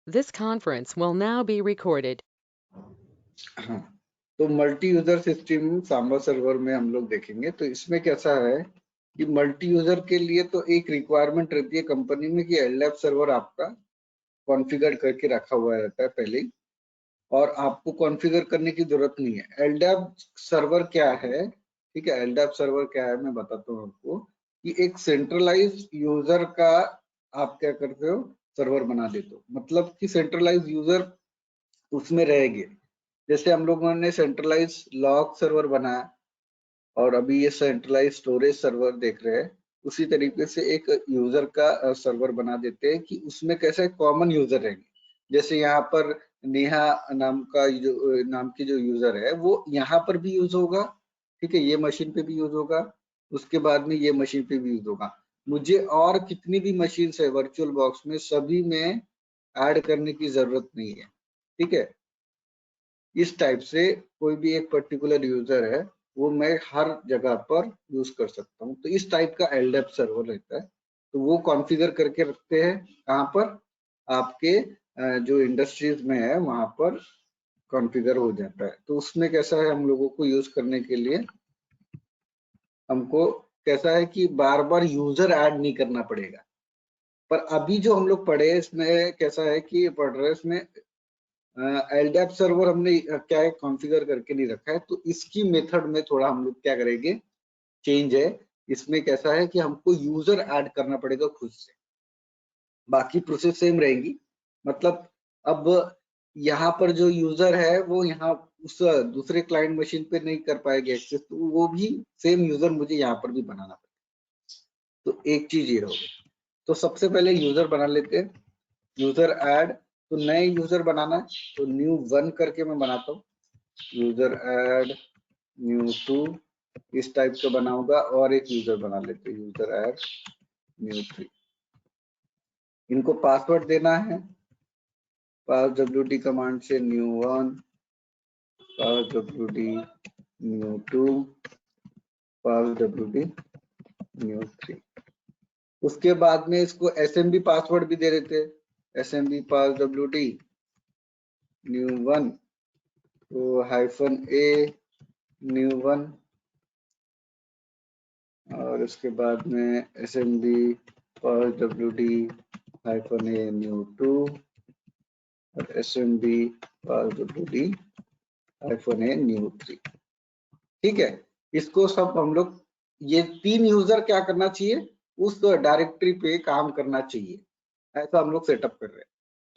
This conference will now be recorded. हाँ, तो multi user system Samba server में हम लोग देखेंगे। तो इसमें कैसा है कि मल्टी यूजर के लिए तो एक रिक्वायरमेंट रहती है कंपनी में कि एलडैप सर्वर आपका कॉन्फ़िगर करके रखा हुआ रहता है पहले ही, और आपको कॉन्फ़िगर करने की जरूरत नहीं है। एलडैप सर्वर क्या है, ठीक है, एलडैप सर्वर क्या है मैं बताता हूँ आपको कि एक सेंट्रलाइज यूजर का आप क्या करते हो, सर्वर बना देते हो। मतलब कि सेंट्रलाइज यूजर उसमें रहेंगे। जैसे हम लोगों ने सेंट्रलाइज लॉग सर्वर बनाया और अभी ये सेंट्रलाइज स्टोरेज सर्वर देख रहे हैं, उसी तरीके से एक यूजर का सर्वर बना देते हैं कि उसमें कैसे कॉमन यूजर रहेंगे। जैसे यहाँ पर नेहा नाम का जो नाम की जो यूजर है वो यहाँ पर भी यूज होगा, ठीक है, ये मशीन पे भी यूज होगा, उसके बाद में ये मशीन पे भी यूज होगा। मुझे और कितनी भी मशीन है वर्चुअल बॉक्स में सभी में ऐड करने की जरूरत नहीं है, ठीक है। इस टाइप से कोई भी एक पर्टिकुलर यूजर है वो मैं हर जगह पर यूज कर सकता हूँ। तो इस टाइप का एलडैप सर्वर रहता है। तो वो कॉन्फ़िगर करके रखते हैं कहाँ पर, आपके जो इंडस्ट्रीज में है वहां पर कॉन्फ़िगर हो जाता है। तो उसमें कैसा है, हम लोगों को यूज करने के लिए हमको कैसा है कि बार बार यूजर ऐड नहीं करना पड़ेगा। पर अभी जो हम लोग पढ़े इसमें कैसा है कि पढ़ रहे हैं इसमें एलडैप सर्वर हमने क्या है कॉन्फ़िगर करके नहीं रखा है। तो इसकी मेथड में थोड़ा हम लोग क्या करेंगे, चेंज है। इसमें कैसा है कि हमको यूजर ऐड करना पड़ेगा खुद से, बाकी प्रोसेस सेम रहेगी। मतलब अब यहाँ पर जो यूजर है वो यहाँ उस दूसरे क्लाइंट मशीन पे नहीं कर पाएगा एक्सेस, तो वो भी सेम यूजर मुझे यहाँ पर भी बनाना पड़ेगा। तो एक चीज ये होगी। तो सबसे पहले यूजर बना लेते हैं, यूजर ऐड। तो नए यूजर बनाना है तो न्यू 1 करके मैं बनाता हूँ, यूजर ऐड न्यू 2 इस टाइप का बनाऊंगा। और एक यूजर बना लेते हैं, यूजर ऐड न्यू 3। इनको पासवर्ड देना है, पास wd कमांड से न्यू 1, पास wd न्यू 2, पास wd न्यू 3। उसके बाद में इसको एसएमबी पासवर्ड भी दे देते हैं, एसएमबी पास wd न्यू 1 तो -a न्यू 1, और उसके बाद में SMB pass WD -a new 2 और SMB pass WD -a new 3, ठीक है। इसको सब हम लोग ये 3 यूजर क्या करना चाहिए, उस डायरेक्टरी पे काम करना चाहिए, ऐसा हम लोग सेटअप कर रहे हैं।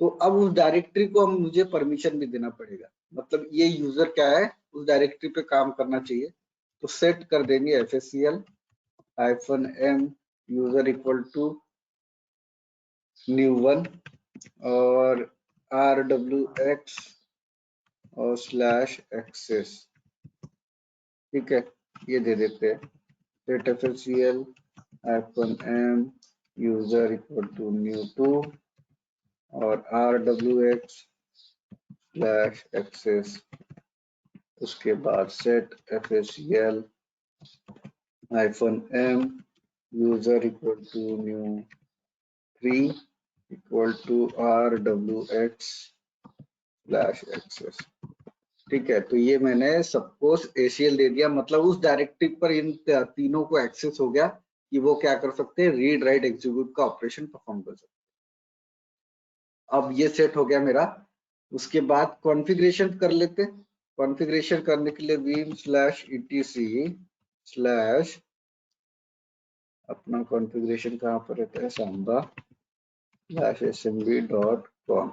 तो अब उस डायरेक्टरी को हम मुझे परमिशन भी देना पड़ेगा। मतलब ये यूजर क्या है उस डायरेक्टरी पे काम करना चाहिए। तो सेट कर देंगे FSCL -m user equal to new 1 और RWX और /access, ठीक है, ये दे देते हैं। Set FSCL -m user equal to new 2 और RWX /access। उसके बाद set FSCL -m user equal to new 3 equal to RWX /access, ठीक है। तो ये मैंने सबको ACL दे दिया, मतलब उस डायरेक्टरी पर इन तीनों को एक्सेस हो गया कि वो क्या कर सकते हैं, रीड राइट एग्जीक्यूट का ऑपरेशन परफॉर्म कर सकते हैं। अब ये सेट हो गया मेरा। उसके बाद कॉन्फ़िगरेशन कर लेते हैं। कॉन्फ़िगरेशन करने के लिए vim/etc/ अपना कॉन्फ़िगरेशन कहाँ पर रहता है, samba/smb.com,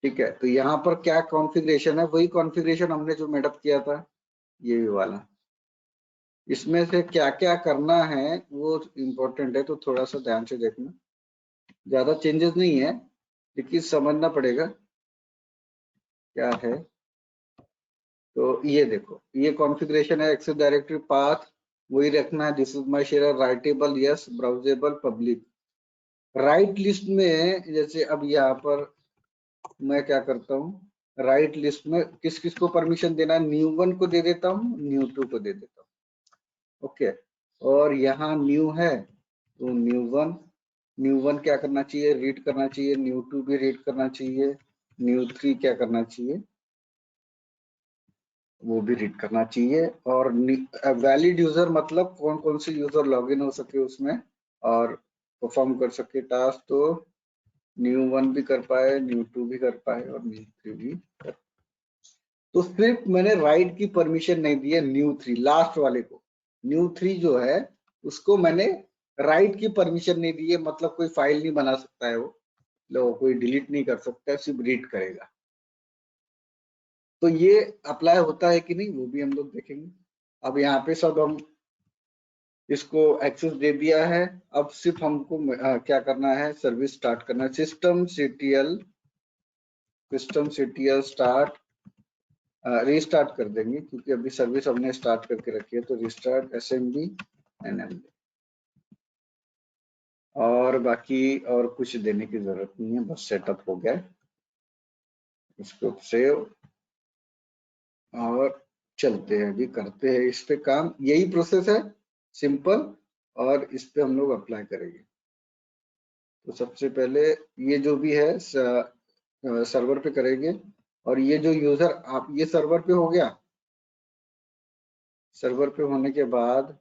ठीक है। तो यहाँ पर क्या कॉन्फ़िगरेशन है, वही कॉन्फ़िगरेशन हमने जो मेडअप किया था ये वाला। इसमें से क्या क्या करना है वो इम्पोर्टेंट है, तो थोड़ा सा ध्यान से देखना। ज्यादा चेंजेस नहीं है लेकिन समझना पड़ेगा क्या है। तो ये देखो, ये कॉन्फ़िगरेशन है। एक्सेस डायरेक्टरी पाथ वही रखना है, this is my share, writable yes, browsable public. Write list में जैसे अब यहाँ पर मैं क्या करता हूँ, राइट लिस्ट में किस किस को परमिशन देना है, न्यू 1 को दे देता हूँ, न्यू 2 को दे देता हूँ, ओके। और यहाँ न्यू है तो न्यू 1 न्यू 1 क्या करना चाहिए, रीड करना चाहिए, न्यू 2 भी रीड करना चाहिए, न्यू 3 क्या करना चाहिए, वो भी रीड करना चाहिए। और वैलिड यूजर मतलब कौन कौन से यूजर लॉगिन हो सके उसमें और परफॉर्म कर सके टास्क, तो न्यू 1 भी कर पाए, न्यू 2 भी कर पाए और न्यू 3 भी कर। तो सिर्फ मैंने राइट की परमिशन नहीं दी है न्यू 3 लास्ट वाले को, न्यू 3 जो है उसको मैंने राइट की परमिशन नहीं दी है, मतलब कोई फाइल नहीं बना सकता है वो, लो कोई डिलीट नहीं कर सकता है, सिर्फ रीड करेगा। तो ये अप्लाई होता है कि नहीं वो भी हम लोग देखेंगे। अब यहाँ पे सब हम इसको एक्सेस दे दिया है, अब सिर्फ हमको क्या करना है, सर्विस स्टार्ट करना है। सिस्टम सीटीएल स्टार्ट, रीस्टार्ट कर देंगे क्योंकि अभी सर्विस हमने स्टार्ट करके रखी है, तो रिस्टार्ट एसएमडी एनएमडी, और बाकी और कुछ देने की जरूरत नहीं है, बस सेटअप हो गया। इसको सेव और चलते हैं, अभी करते हैं इस पे काम, यही प्रोसेस है सिंपल, और इस पे हम लोग अप्लाई करेंगे। तो सबसे पहले ये जो भी है सर्वर पे करेंगे, और ये जो यूजर आप ये सर्वर पे हो गया, सर्वर पे होने के बाद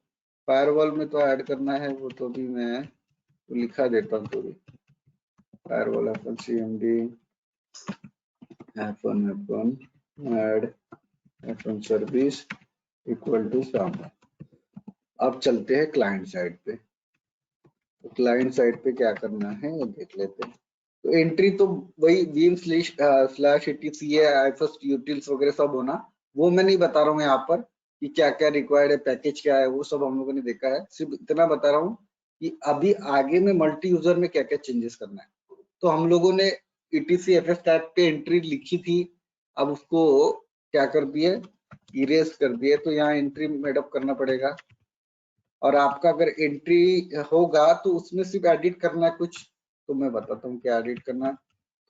फायरवॉल में तो ऐड करना है, वो तो भी मैं तो लिखा देता हूँ पूरी, फायरवॉल अपन cmd अपन ऐड अपन सर्विस इक्वल टू सामने। अब चलते हैं क्लाइंट साइड पे, तो क्लाइंट साइड पे क्या करना है वो देख लेते हैं। तो एंट्री तो वही vim slash etc first utils वगैरह सब होना, वो मैं नहीं बता रहा हूँ यहाँ पर कि क्या क्या रिक्वायर्ड है, पैकेज क्या है, वो सब हम लोगों ने देखा है। सिर्फ इतना बता रहा हूँ कि अभी आगे में मल्टी यूजर में क्या क्या चेंजेस करना है। तो हम लोगों ने etc fs टैग पे एंट्री लिखी थी, अब उसको क्या कर दिए, इरेज कर दिए, तो यहाँ एंट्री मेडअप करना पड़ेगा। और आपका अगर एंट्री होगा तो उसमें सिर्फ एडिट करना है कुछ, तो मैं बताता हूँ क्या एडिट करना है।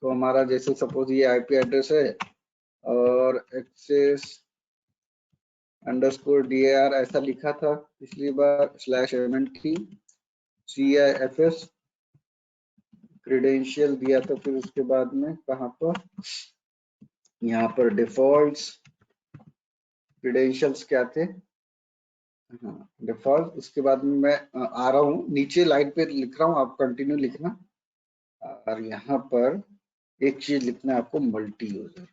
तो हमारा जैसे सपोज ये आईपी एड्रेस है और एक्सेस अंडरस्कोर dir ऐसा लिखा था पिछली बार, स्लैश mnt cifs क्रेडेंशियल दिया था, फिर उसके बाद में कहाँ पर, यहाँ पर डिफॉल्ट्स क्रेडेंशियल्स क्या थे, हाँ डिफॉल्ट। उसके बाद में मैं आ रहा हूँ नीचे लाइन पे लिख रहा हूँ, आप कंटिन्यू लिखना। और यहाँ पर एक चीज लिखना है आपको, मल्टी यूजर,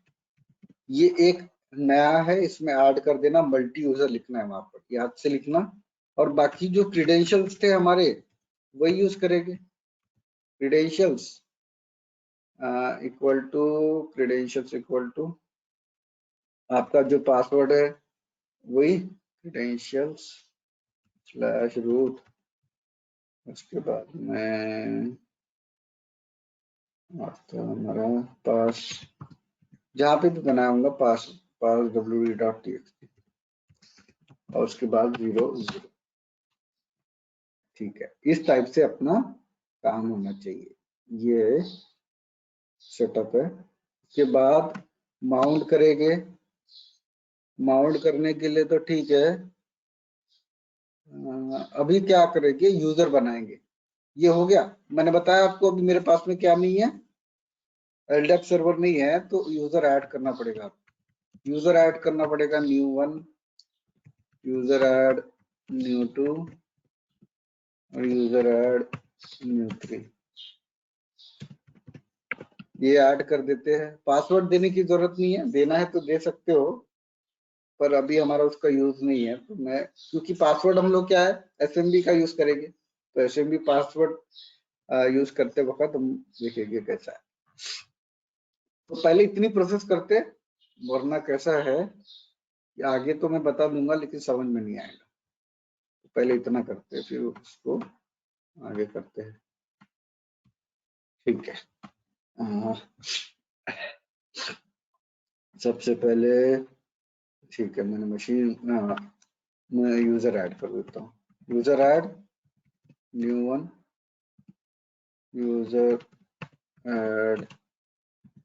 ये एक नया है, इसमें ऐड कर देना, मल्टी यूजर लिखना है वहां पर, याद से लिखना। और बाकी जो क्रीडेंशियल्स थे हमारे वही यूज करेंगे, credentials equal to credentials equal to आपका जो पासवर्ड है वही क्रीडेंशियल्स स्लैश रूट, उसके बाद में आपका हमारा पास, जहाँ पे भी बनाऊंगा पास पास wd.txt, और उसके बाद 0 0। ठीक है, इस टाइप से अपना काम होना चाहिए, ये सेटअप है। उसके बाद माउंट करेंगे, माउंट करने के लिए तो ठीक है, अभी क्या करेंगे, यूजर बनाएंगे। ये हो गया, मैंने बताया आपको अभी मेरे पास में क्या नहीं है, एलडेप सर्वर नहीं है, तो यूजर ऐड करना पड़ेगा। यूजर ऐड करना पड़ेगा न्यू 1, यूजर ऐड न्यू 2 और यूजर ऐड न्यू 3, ये ऐड कर देते हैं। पासवर्ड देने की जरूरत नहीं है, देना है तो दे सकते हो, पर अभी हमारा उसका यूज नहीं है, तो मैं क्योंकि पासवर्ड हम लोग क्या है एसएमबी का यूज करेंगे, तो एसएमबी पासवर्ड यूज करते वक्त हम देखेंगे कैसा है। तो पहले इतनी प्रोसेस करते, वरना कैसा है आगे तो मैं बता दूंगा लेकिन समझ में नहीं आएगा, तो पहले इतना करते फिर उसको आगे करते हैं। ठीक है, सबसे पहले ठीक है, मैंने मशीन मैं यूजर ऐड कर देता हूँ, user add new 1, user add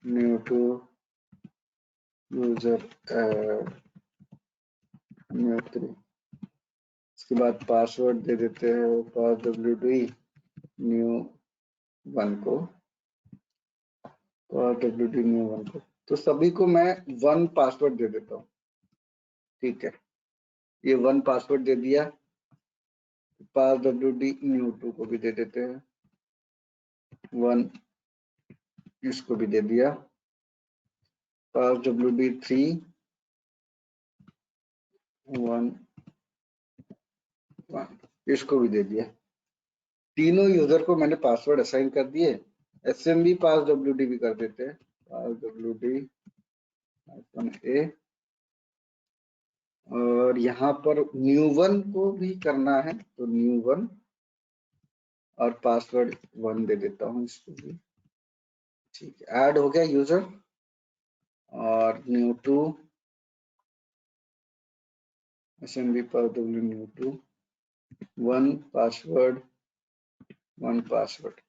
new 2, user add new 3। इसके बाद पासवर्ड दे देते हैं, पास wd न्यू 1 को और WD न्यू 1 को, तो सभी को मैं 1 पासवर्ड दे देता हूँ। ठीक है, ये 1 पासवर्ड दे दिया। पास WD न्यू 2 को भी दे देते हैं 1, इसको भी दे दिया। पास WD 3 1 1, इसको भी दे दिया। तीनों यूजर को मैंने पासवर्ड असाइन कर दिए। SMB पास WD भी कर देते हैं, पास WD -A, और यहाँ पर न्यू 1 को भी करना है तो न्यू 1 और पासवर्ड 1 दे देता हूँ इसको भी। ठीक है, ऐड हो गया यूजर। और न्यू 2 SMB पास WD new 2 1 password 1 password.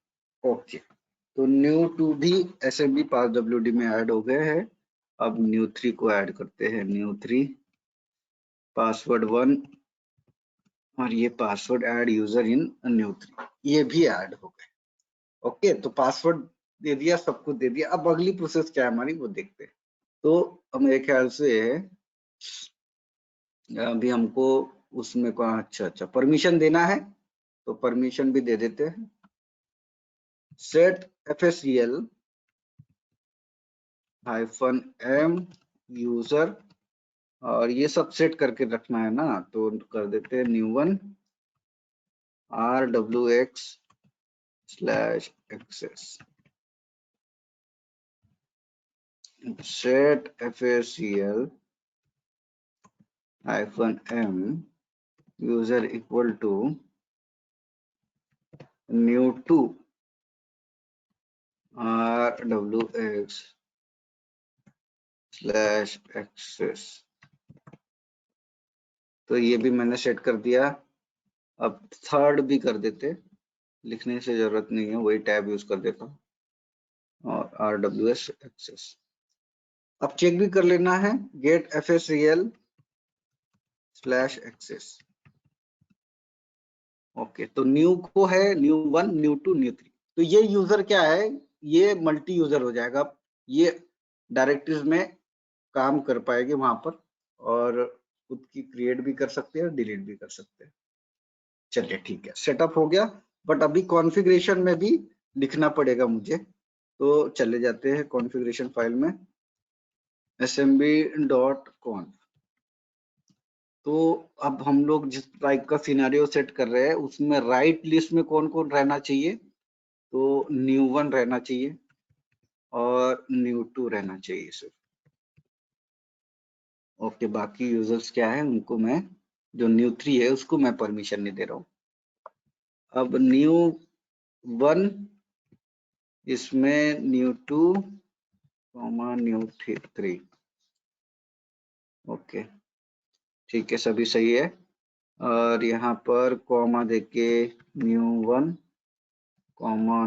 Okay, तो न्यू 2 भी SMB पास WD में ऐड हो गए हैं। अब न्यू 3 को ऐड करते हैं। न्यू 3 पासवर्ड 1 और ये पासवर्ड ऐड यूजर इन न्यू 3, ये भी ऐड हो गए। ओके, तो पासवर्ड दे दिया, सब कुछ दे दिया। अब अगली प्रोसेस क्या है हमारी, वो देखते हैं। तो मेरे ख्याल से अभी हमको उसमें को अच्छा परमिशन देना है, तो परमिशन भी दे देते हैं। सेट FSCL -m यूजर, और ये सब सेट करके रखना है ना, तो कर देते हैं new 1 RWX/access set FACL -m user equal to new 2 RWX/access। तो ये भी मैंने सेट कर दिया। अब थर्ड भी कर देते, लिखने से जरूरत नहीं है, वही टैब यूज कर देता हूँ, और RWS access। अब चेक भी कर लेना है, get FACL/access। ओके, तो न्यू को है न्यू 1 न्यू 2 न्यू 3, तो ये यूजर क्या है, ये मल्टी यूजर हो जाएगा। ये डायरेक्टरीज में काम कर पाएगी वहां पर, और खुद की क्रिएट भी कर सकते हैं, डिलीट भी कर सकते हैं। चलिए ठीक है, सेटअप हो गया, बट अभी कॉन्फ़िगरेशन में भी लिखना पड़ेगा मुझे। तो चले जाते हैं कॉन्फ़िगरेशन फाइल में, smb.conf। तो अब हम लोग जिस टाइप का सिनेरियो सेट कर रहे हैं, उसमें राइट लिस्ट में कौन कौन रहना चाहिए, तो न्यू 1 रहना चाहिए और न्यू 2 रहना चाहिए सिर्फ। ओके, बाकी यूजर्स क्या है उनको मैं, जो न्यू 3 है उसको मैं परमिशन नहीं दे रहा हूँ। अब न्यू 1, इसमें न्यू 2, न्यू 3। ओके ठीक है, सभी सही है। और यहाँ पर कॉमा देके न्यू 1,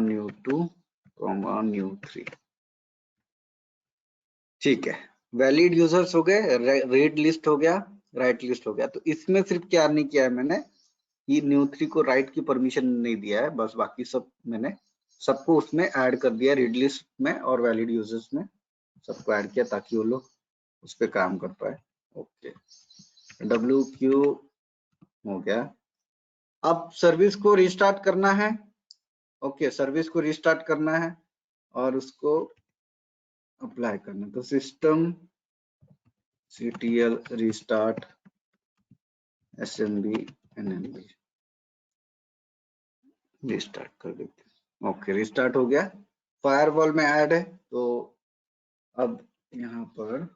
न्यू 2, न्यू 3। ठीक है, वैलिड यूजर्स हो गए, रेड लिस्ट हो गया, राइट लिस्ट हो गया। तो इसमें सिर्फ क्या नहीं किया है मैंने, ये न्यू 3 को राइट की परमिशन नहीं दिया है, बस बाकी सब मैंने सबको उसमें ऐड कर दिया, रेड लिस्ट में और वैलिड यूजर्स में सबको ऐड किया, ताकि वो लोग उस पर काम कर पाए। ओके, WQ हो गया। अब सर्विस को रिस्टार्ट करना है। ओके, सर्विस को रिस्टार्ट करना है और उसको अप्लाई करना है। तो system CTL restart SMB NMB restart कर देते हैं। ओके, रिस्टार्ट हो गया, फायरवॉल में ऐड है। तो अब यहाँ पर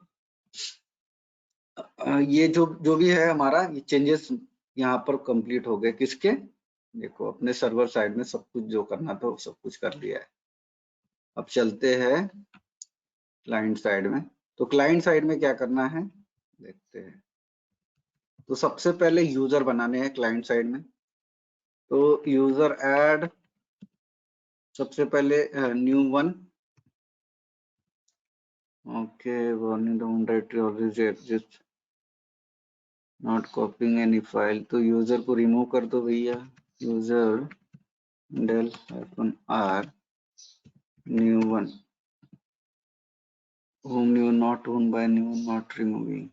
ये जो भी है हमारा, ये चेंजेस यहाँ पर कंप्लीट हो गए। किसके, देखो अपने सर्वर साइड में सब कुछ जो करना था वो सब कुछ कर लिया है। अब चलते हैं क्लाइंट साइड में। तो क्लाइंट साइड में क्या करना है देखते हैं। तो सबसे पहले यूजर बनाने हैं क्लाइंट साइड में। तो यूजर ऐड, सबसे पहले new 1। Okay, not copying any file, तो यूजर को रिमूव कर दो भैया। User del -r new one, whom new not owned by new not removing,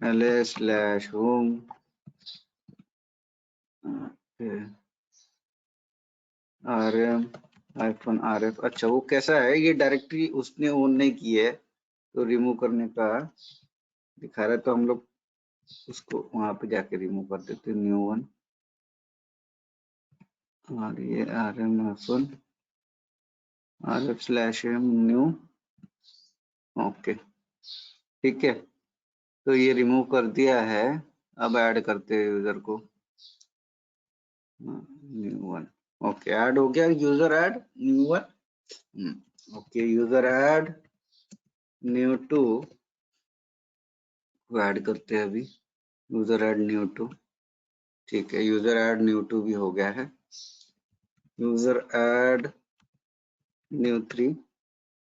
ls/home, rm-rf। अच्छा वो कैसा है, ये डायरेक्टरी उसने ओन नहीं की है तो रिमूव करने का दिखा रहा है, तो हम लोग उसको वहां पे जाके रिमूव कर देते हैं, न्यू वन, और ये rm-rf/m न्यू। ओके ठीक है, तो ये रिमूव कर दिया है। अब ऐड करते हैं यूजर को, न्यू वन। ओके ऐड हो गया, user add new one. Okay user add new two को ऐड करते हैं अभी, यूजर ऐड न्यू टू। ठीक है, यूजर ऐड न्यू टू भी हो गया है। यूजर ऐड न्यू थ्री,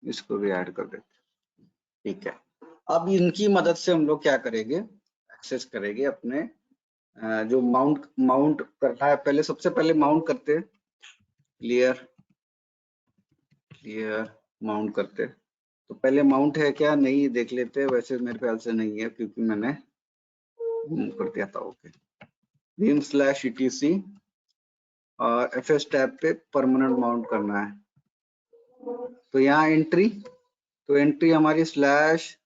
इसको भी ऐड कर देते हैं। ठीक है, अब इनकी मदद से हम लोग क्या करेंगे, एक्सेस करेंगे अपने जो माउंट करना है। पहले सबसे पहले माउंट करते हैं, क्लियर माउंट करते हैं। तो पहले माउंट है क्या नहीं देख लेते हैं, वैसे मेरे ख्याल से नहीं है क्योंकि मैंने कर दिया था। ओके vim/etc और fs टैब पे परमानेंट माउंट करना है। तो यहाँ एंट्री, तो एंट्री हमारी स्लैश,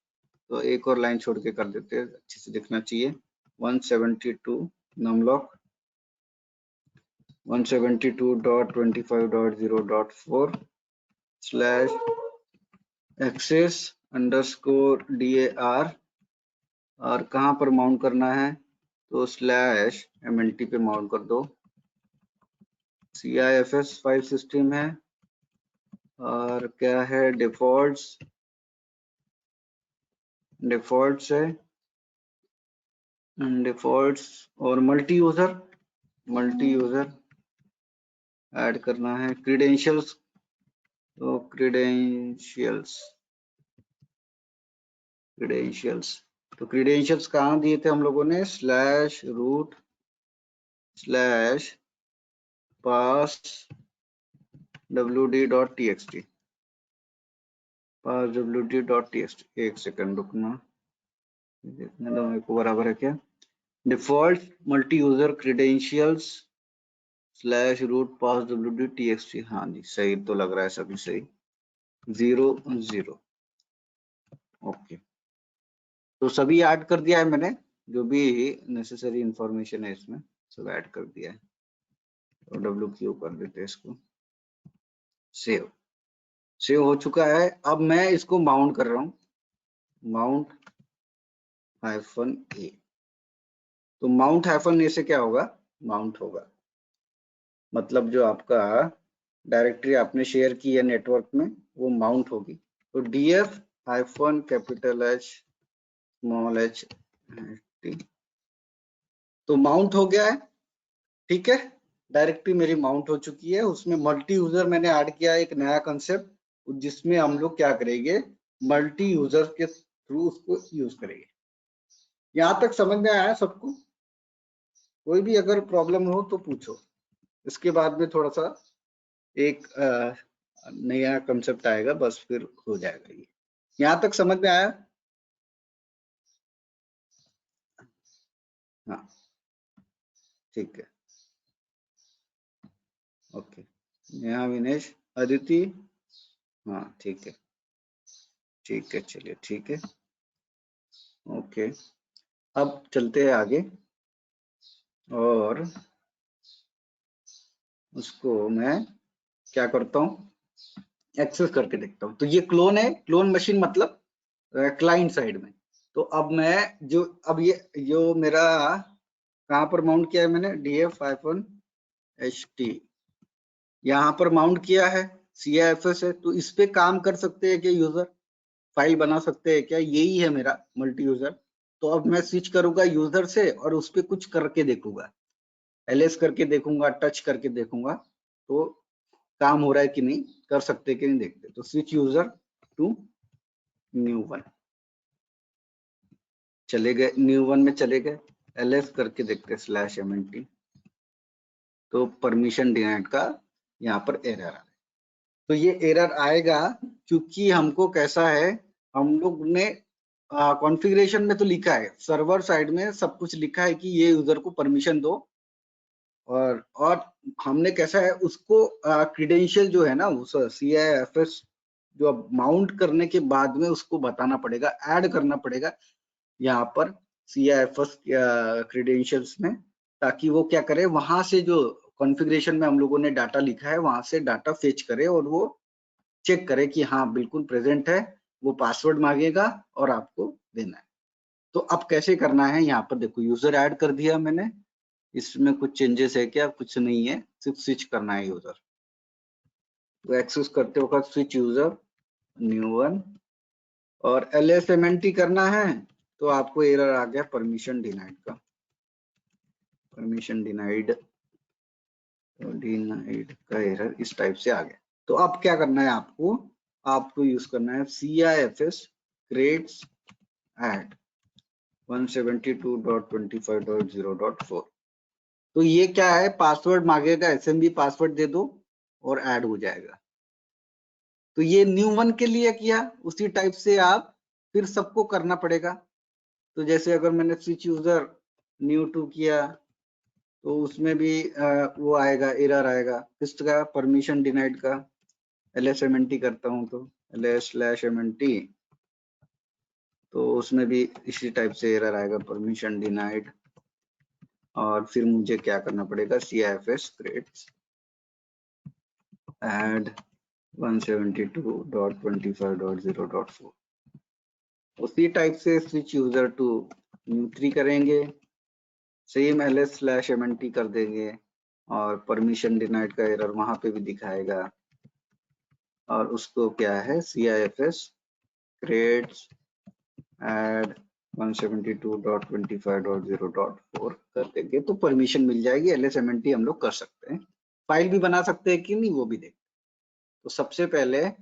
तो एक और लाइन छोड़ के कर देते हैं, अच्छे से दिखना चाहिए। 172 Num Lock 172.25.0.4 slash access underscore DAR, और कहाँ पर माउंट करना है, तो स्लैश MLT पे माउंट कर दो। CIFS फाइल सिस्टम है, और क्या है, डिफॉल्ट्स है, डिफॉल्ट्स और मल्टी यूजर ऐड करना है। क्रीडेंशियल्स, तो क्रीडेंशियल्स कहाँ दिए थे हम लोगों ने, स्लैश रूट स्लैश पास wd.txt, पास wd.txt। एक सेकंड रुकना, देखने दो मेरे को बराबर है क्या। Default multi user credentials slash root pass wd.txt, हाँ जी सही तो लग रहा है, सभी सही। 0 ओके, तो सभी ऐड कर दिया है मैंने, जो भी नेसेसरी इंफॉर्मेशन है इसमें सब ऐड कर दिया है। तो WQ कर देते हैं इसको, सेव हो चुका है। अब मैं इसको माउंट कर रहा हूँ, माउंट -a। तो माउंट -a से क्या होगा, माउंट होगा मतलब जो आपका डायरेक्टरी आपने शेयर की है नेटवर्क में वो माउंट होगी। तो df -capital H small h t, तो माउंट हो गया है। ठीक है, डायरेक्टरी मेरी माउंट हो चुकी है, उसमें मल्टी यूजर मैंने ऐड किया, एक नया कंसेप्ट, जिसमें हम लोग क्या करेंगे, मल्टी यूजर के थ्रू उसको यूज करेंगे। यहाँ तक समझ में आया सबको? कोई भी अगर प्रॉब्लम हो तो पूछो, इसके बाद में थोड़ा सा एक नया कंसेप्ट आएगा, बस फिर हो जाएगा। ये यहाँ तक समझ में आया? हाँ ठीक है, ओके। नेहा, विनेश, अदिति, हाँ ठीक है चलिए ठीक है, ओके। अब चलते हैं आगे और उसको मैं क्या करता हूँ, एक्सेस करके देखता हूँ। तो ये क्लोन है, क्लोन मशीन मतलब क्लाइंट साइड में। तो अब मैं अब ये जो मेरा कहाँ पर माउंट किया है मैंने, df-ht यहाँ पर माउंट किया है, CIFS है, तो इस पे काम कर सकते हैं क्या यूजर, फाइल बना सकते हैं क्या, यही है मेरा मल्टी यूजर। तो अब मैं स्विच करूंगा यूजर से और उस पे कुछ करके देखूंगा, ls करके देखूंगा, टच करके देखूंगा, तो काम हो रहा है कि नहीं, कर सकते कि नहीं देखते। तो switch user to new one, चले गए न्यू वन में, चले गए ls करके देखते /mnt, तो परमिशन डिनाइड का यहाँ पर एरर आ रहा है। तो ये एरर आएगा क्योंकि हमको कैसा है, हम लोग ने कॉन्फ़िगरेशन में तो लिखा है, सर्वर साइड में सब कुछ लिखा है कि ये यूजर को परमिशन दो, और हमने कैसा है उसको क्रीडेंशियल जो है ना उस CIFS जो अब माउंट करने के बाद में उसको बताना पड़ेगा, ऐड करना पड़ेगा यहाँ पर CIFS क्रीडेंशियल्स में, ताकि वो क्या करे, वहां से जो कॉन्फ़िगरेशन में हम लोगों ने डाटा लिखा है वहां से डाटा फेच करे और वो चेक करे कि हाँ बिल्कुल प्रेजेंट है, वो पासवर्ड मांगेगा और आपको देना है। तो अब कैसे करना है, यहाँ पर देखो यूजर ऐड कर दिया मैंने, इसमें कुछ चेंजेस है क्या, कुछ नहीं है, सिर्फ स्विच करना है यूजर। तो एक्सेस करते वक्त स्विच यूजर न्यू वन, और LSMNT करना है तो आपको एरर आ गया परमिशन डिनाइड का, परमिशन डिनाइड का एरर इस टाइप से आ गया। तो अब क्या करना है आपको यूज करना है CIFS creates add 172.25.0.4। तो ये क्या है, पासवर्ड मांगेगा, SMB पासवर्ड दे दो और ऐड हो जाएगा। तो ये न्यू वन के लिए किया, उसी टाइप से आप फिर सबको करना पड़ेगा। तो जैसे अगर मैंने स्विच यूजर न्यू टू किया तो उसमें भी वो आएगा, एरर आएगा किसका, परमिशन डिनाइड का। LSMNT करता हूं तो LS/MNT, तो उसमें भी इसी टाइप से एरर आएगा, परमिशन डिनाइड। और फिर मुझे क्या करना पड़ेगा, CIFS creates add 172.25.0.4। उसी टाइप से स्विच यूजर टू न्यू 3 करेंगे, सेम LS/MNT कर देंगे और परमिशन डिनाइड का एरर वहां पे भी दिखाएगा, और उसको क्या है CIFS creates add 172.25.0.4 कर देंगे तो परमिशन मिल जाएगी। LSMNT हम लोग कर सकते हैं, फाइल भी बना सकते हैं कि नहीं वो भी देख। तो सबसे पहले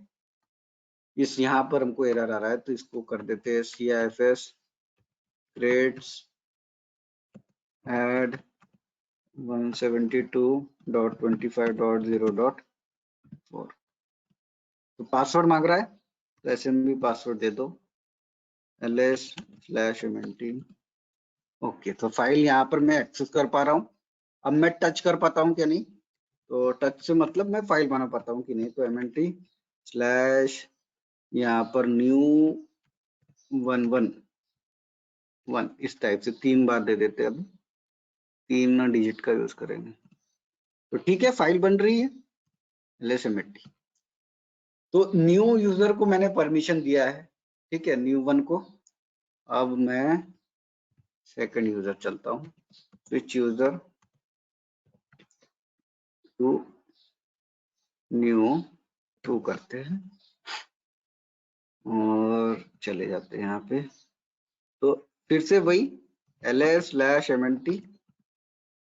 इस यहाँ पर हमको एरर आ रहा है तो इसको कर देते हैं CIFS creates add 172.25.0.4। तो पासवर्ड मांग रहा है तो SMB पासवर्ड दे दो, LS/MNT। ओके, तो फाइल यहाँ पर मैं एक्सेस कर पा रहा हूँ। अब मैं टच कर पाता हूँ क्या नहीं, तो टच से मतलब मैं फाइल बना पाता हूँ कि नहीं, तो MNT स्लैश यहाँ पर न्यू 111 इस टाइप से 3 बार दे देते हैं। अब 3 डिजिट का यूज करेंगे तो ठीक है, फाइल बन रही है LSMNT। तो न्यू यूजर को मैंने परमिशन दिया है, ठीक है, न्यू वन को। अब मैं सेकंड यूजर चलता हूँ, switch user to new two करते हैं और चले जाते हैं यहाँ पे। तो फिर से वही LS/MNT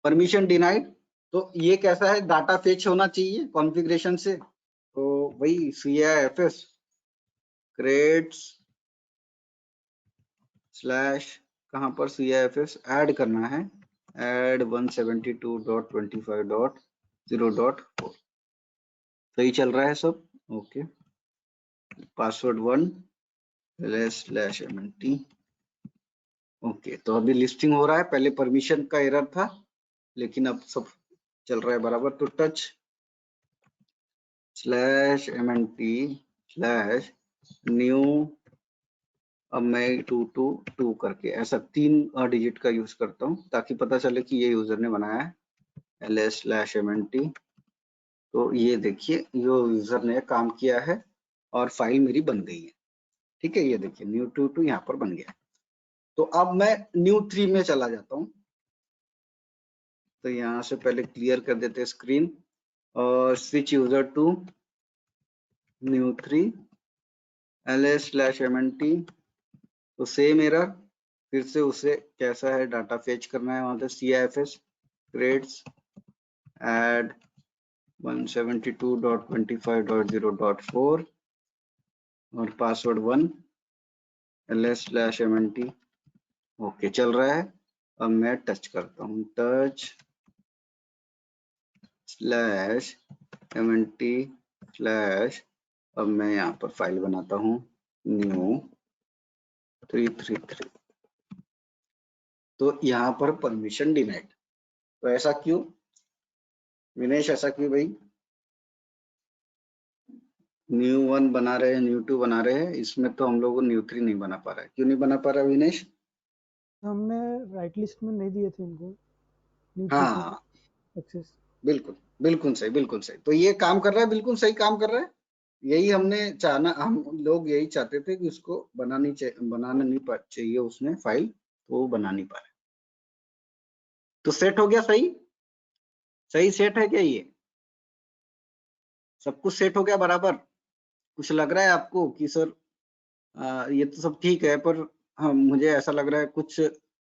परमिशन डिनाइड। तो ये कैसा है, डाटा फेच होना चाहिए कॉन्फ़िगरेशन से, तो वही CIFS creates स्लैश कहाँ पर CIFS ऐड करना है, ऐड 172.25.0.4। सही चल रहा है सब, ओके। Password 1 LS/MNT। ओके, तो अभी लिस्टिंग हो रहा है, पहले परमिशन का एरर था लेकिन अब सब चल रहा है बराबर। तो टच /MNT/न्यू, अब मैं 222 करके ऐसा 3 डिजिट का यूज करता हूँ ताकि पता चले कि ये यूजर ने बनाया है LS/MNT। तो ये देखिए ये यूजर ने काम किया है और फाइल मेरी बन गई है, ठीक है। ये देखिए न्यू 22 यहाँ पर बन गया। तो अब मैं न्यू 3 में चला जाता हूँ, तो यहाँ से पहले क्लियर कर देते हैं स्क्रीन और switch user to new 3 LS/MNT। तो सेम एरर, फिर से उसे कैसा है डाटा फेच करना है, वहां से CIFS creates add 172.25.0.4 और पासवर्ड 1 LS/MNT। ओके, चल रहा है। अब मैं टच करता हूँ, टच/MNT स्लैश, अब मैं यहाँ पर फाइल बनाता हूँ न्यू 333, तो यहाँ पर परमिशन डिनाइड। तो ऐसा क्यों विनेश, ऐसा क्यों भाई? न्यू 1 बना रहे हैं, न्यू 2 बना रहे हैं, इसमें तो हम लोग न्यू 3 नहीं बना पा रहा है। क्यों नहीं बना पा रहा विनेश? हमने राइट लिस्ट में नहीं दिए थे इनको न्यू 3 को हाँ एक्सेस। बिल्कुल, बिल्कुल सही, बिल्कुल सही। तो ये काम कर रहा है, बिल्कुल सही काम कर रहा है। यही हमने चाहना, हम लोग यही चाहते थे कि उसको बनाना नहीं चाहिए उसने फाइल, तो वो बना नहीं पा रहा। तो सेट हो गया सही? सही सेट है क्या ये? सब कुछ सेट हो गया बराबर? कुछ लग रहा है आपको कि सर ये तो सब ठीक है, पर हाँ मुझे ऐसा लग रहा है कुछ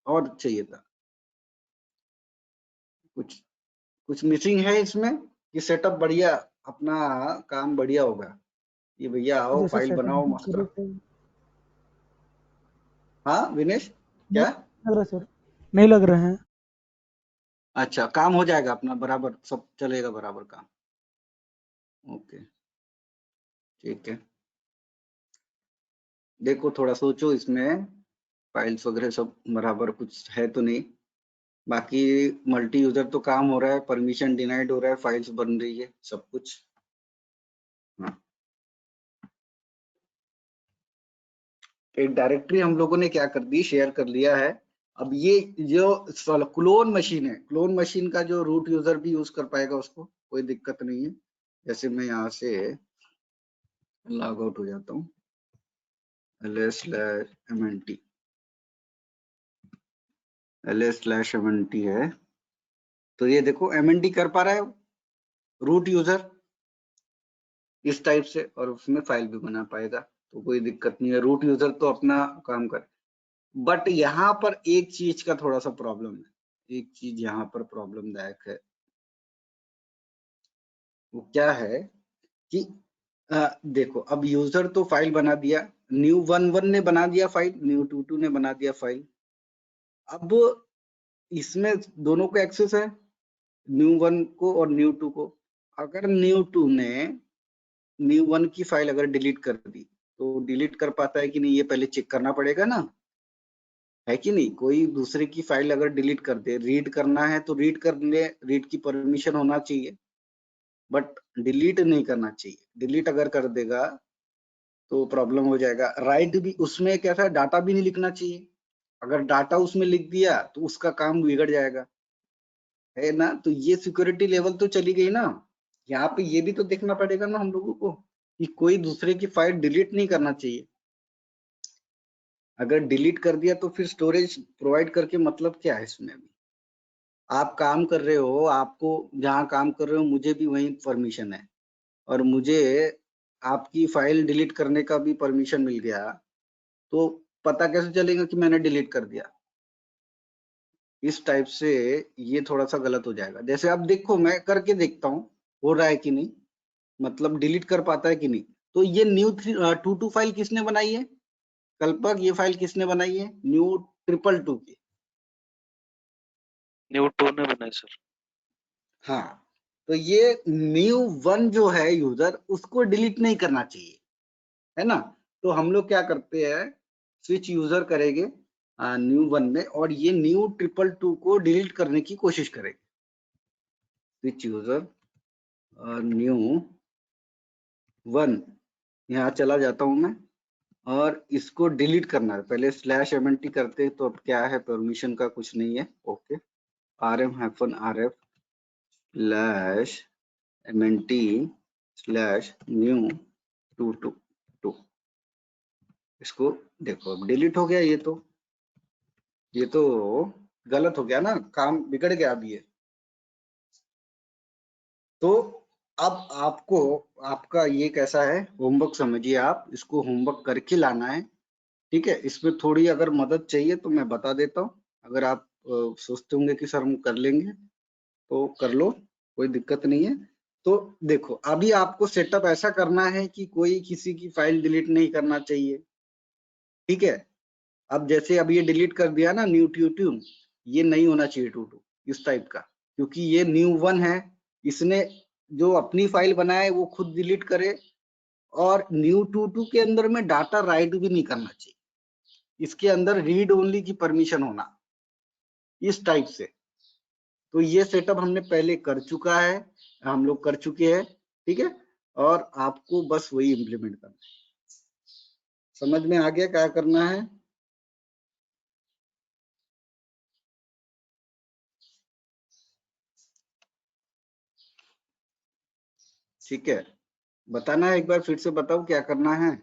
और चाहिए था, कुछ कुछ मिसिंग है इसमें, कि सेटअप बढ़िया, अपना काम बढ़िया होगा? ये भैया आओ जैसे फाइल सेटअप बनाओ भी मस्त। करेक्ट है। हाँ विनेश, नहीं क्या? लग रहा सर, नहीं लग रहे हैं। अच्छा, काम हो जाएगा अपना बराबर, सब चलेगा बराबर काम। ओके ठीक है, देखो थोड़ा सोचो इसमें, फाइल्स वगैरह सब बराबर कुछ है तो नहीं। बाकी मल्टी यूजर तो काम हो रहा है, परमिशन डिनाइड हो रहा है, फाइल्स बन रही है, सब कुछ। हाँ, एक डायरेक्टरी हम लोगों ने क्या कर दी, शेयर कर लिया है। अब ये जो क्लोन मशीन है, क्लोन मशीन का जो रूट यूजर भी यूज कर पाएगा, उसको कोई दिक्कत नहीं है। जैसे मैं यहाँ से लॉग आउट हो जाता हूँ, ls/mnt, ls/mnt है, तो ये देखो mnt कर पा रहा है रूट यूजर इस टाइप से, और उसमें फाइल भी बना पाएगा, तो कोई दिक्कत नहीं है, रूट यूजर तो अपना काम कर। बट यहाँ पर एक चीज का थोड़ा सा प्रॉब्लम है, एक चीज यहाँ पर प्रॉब्लम दायक है। वो क्या है कि देखो, अब यूजर तो फाइल बना दिया, न्यू 1 ने बना दिया फाइल, न्यू 2 ने बना दिया फाइल। अब इसमें दोनों को एक्सेस है, न्यू 1 को और न्यू 2 को। अगर न्यू 2 ने न्यू 1 की फाइल अगर डिलीट कर दी, तो डिलीट कर पाता है कि नहीं, ये पहले चेक करना पड़ेगा ना, है कि नहीं? कोई दूसरे की फाइल अगर डिलीट कर दे, रीड करना है तो रीड कर ले, रीड की परमिशन होना चाहिए, बट डिलीट नहीं करना चाहिए। डिलीट अगर कर देगा तो प्रॉब्लम हो जाएगा। राइट भी उसमें कैसा है, डाटा भी नहीं लिखना चाहिए। अगर डाटा उसमें लिख दिया तो उसका काम बिगड़ जाएगा, है ना? तो ये सिक्योरिटी लेवल तो चली गई ना। यहाँ पे ये भी तो देखना पड़ेगा ना हम लोगों को, कि कोई दूसरे की फाइल डिलीट नहीं करना चाहिए। अगर डिलीट कर दिया तो फिर स्टोरेज प्रोवाइड करके मतलब क्या है इसमें? अभी आप काम कर रहे हो, आपको जहाँ काम कर रहे हो मुझे भी वही परमिशन है, और मुझे आपकी फाइल डिलीट करने का भी परमिशन मिल गया, तो पता कैसे चलेगा कि मैंने डिलीट कर दिया? इस टाइप से ये थोड़ा सा गलत हो जाएगा। जैसे अब देखो, मैं करके देखता हूँ हो रहा है कि नहीं, मतलब डिलीट कर पाता है कि नहीं। तो ये न्यू 2 फाइल किसने बनाई है कल्पक? ये फाइल किसने बनाई है न्यू 222 की? न्यू 2 ने बनाई सर। हाँ, तो ये न्यू 1 जो है यूजर, उसको डिलीट नहीं करना चाहिए, है ना? तो हम लोग क्या करते हैं, स्विच यूजर करेंगे न्यू 1 में, और ये न्यू 222 को डिलीट करने की कोशिश करेंगे। स्विच यूजर न्यू 1, यहाँ चला जाता हूं मैं, और इसको डिलीट करना है। पहले /mnt करते हैं, तो अब क्या है, परमिशन का कुछ नहीं है। ओके, rm-rf/mnt/new222, इसको देखो, अब डिलीट हो गया। ये तो गलत हो गया ना, काम बिगड़ गया अब ये। तो अब आपको, आपका ये कैसा है, होमवर्क समझिए आप, इसको होमवर्क करके लाना है, ठीक है? इसमें थोड़ी अगर मदद चाहिए तो मैं बता देता हूँ। अगर आप सोचते होंगे कि सर हम कर लेंगे, तो कर लो, कोई दिक्कत नहीं है। तो देखो, अभी आपको सेटअप ऐसा करना है कि कोई किसी की फाइल डिलीट नहीं करना चाहिए, ठीक है? अब जैसे अब ये डिलीट कर दिया ना न्यू 2, ये नहीं होना चाहिए 2 इस टाइप का, क्योंकि ये न्यू 1 है, इसने जो अपनी फाइल बनाए वो खुद डिलीट करे, और new22 के अंदर में डाटा राइट भी नहीं करना चाहिए, इसके अंदर रीड ओनली की परमिशन होना, इस टाइप से। तो ये सेटअप हमने पहले कर चुका है, हम लोग कर चुके हैं, ठीक है। और आपको बस वही इम्प्लीमेंट करना है। समझ में आ गया क्या करना है? ठीक है, बताना है एक बार, फिर से बताओ क्या करना है।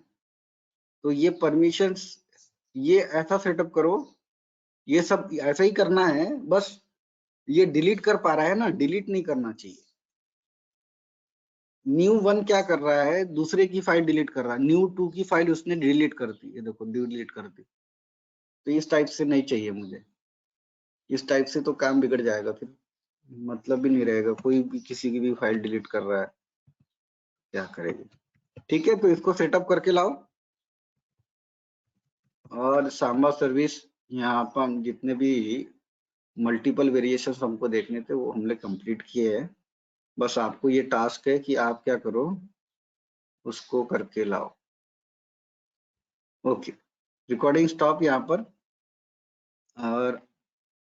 तो ये परमिशंस, ये ऐसा सेटअप करो, ये सब ऐसा ही करना है, बस ये डिलीट कर पा रहा है ना, डिलीट नहीं करना चाहिए। new1 क्या कर रहा है, दूसरे की फाइल डिलीट कर रहा है, new2 की फाइल उसने डिलीट कर दी, ये देखो डिलीट कर दी। तो इस टाइप से नहीं चाहिए मुझे, इस टाइप से तो काम बिगड़ जाएगा, फिर मतलब भी नहीं रहेगा, कोई भी किसी की भी फाइल डिलीट कर रहा है, क्या करेगी। ठीक है, तो इसको सेटअप करके लाओ। और सांबा सर्विस, यहाँ पर हम जितने भी मल्टीपल वेरिएशन हमको देखने थे वो हमने कंप्लीट किए हैं। बस आपको ये टास्क है कि आप क्या करो, उसको करके लाओ। ओके, रिकॉर्डिंग स्टॉप यहाँ पर। और